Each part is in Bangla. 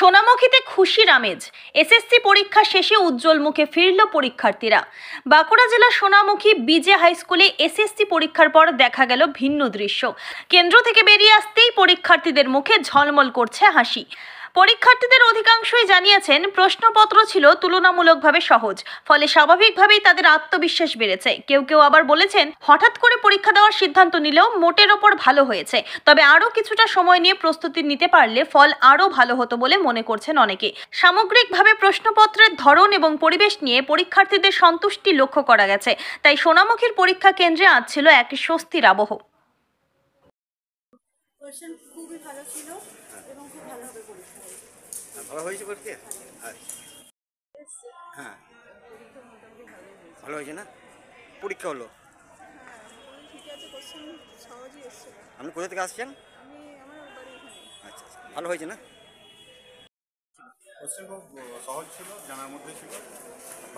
সোনামুখীতে খুশির আমেজ। এসএসসি পরীক্ষা শেষে উজ্জ্বল মুখে ফিরল পরীক্ষার্থীরা। বাঁকুড়া জেলার সোনামুখী বিজে হাই স্কুলে এসএসসি পরীক্ষার পর দেখা গেল ভিন্ন দৃশ্য। কেন্দ্র থেকে বেরিয়ে আসতেই পরীক্ষার্থীদের মুখে ঝলমল করছে হাসি। পরীক্ষার্থীদের অধিকাংশই জানিয়েছেন প্রশ্নপত্র ছিল তুলনামূলকভাবে সহজ, ফলে স্বাভাবিকভাবেই তাদের আত্মবিশ্বাস বেড়েছে। কেউ কেউ আবার বলেছেন হঠাৎ করে পরীক্ষা দেওয়ার সিদ্ধান্ত নিলেও মোটের ওপর ভালো হয়েছে, তবে আরও কিছুটা সময় নিয়ে প্রস্তুতি নিতে পারলে ফল আরও ভালো হতো বলে মনে করছেন অনেকে। সামগ্রিকভাবে প্রশ্নপত্রের ধরন এবং পরিবেশ নিয়ে পরীক্ষার্থীদের সন্তুষ্টি লক্ষ্য করা গেছে। তাই সোনামুখীর পরীক্ষা কেন্দ্রে আজ ছিল এক স্বস্তির আবহ। কোয়েশ্চেন খুবই ভালো ছিল এবং খুব ভালোভাবে পরীক্ষা হয়েছে। ভালো হয়েছে পরীক্ষা? হ্যাঁ, ভালো হয়েছে না? পরীক্ষা হলো, ঠিক আছে, কোয়েশ্চেন সহজই এসছে। আপনি কোথা থেকে আসছেন? আমার বাড়ি এখানে। আচ্ছা, ভালো হয়েছে না? কোশ্চেন খুব সহজ ছিল, জানার মধ্যে ছিল।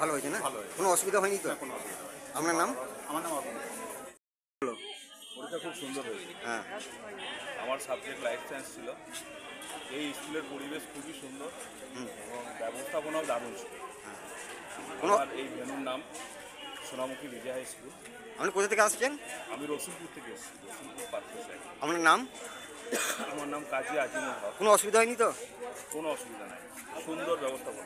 ভালো হয়েছে না? ভালো হয়েছে। কোনো অসুবিধা হয়নি তো? না, কোনো অসুবিধা হয়নি। আপনার নাম? আমার নাম অর্পণ। হলো। পরীক্ষা খুব সুন্দর হয়েছে। হ্যাঁ, আমার সাবজেক্ট লাইফ সায়েন্স ছিল। এই স্কুলের পরিবেশ খুবই সুন্দর এবং ব্যবস্থাপনাও দারুণ ছিল। কোনো আমার এই ভেন্যুর নাম সোনামুখী বিজে হাই স্কুল। আপনি কোথা থেকে আসছেন? আমি রসুলপুর থেকে এসেছি, রসুলপুর পার্কের সাইড। আপনার নাম? আমার নাম কাজী আজিমুল হক। কোনো অসুবিধা হয়নি তো? কোনো অসুবিধা নাই, সুন্দর ব্যবস্থাপনা।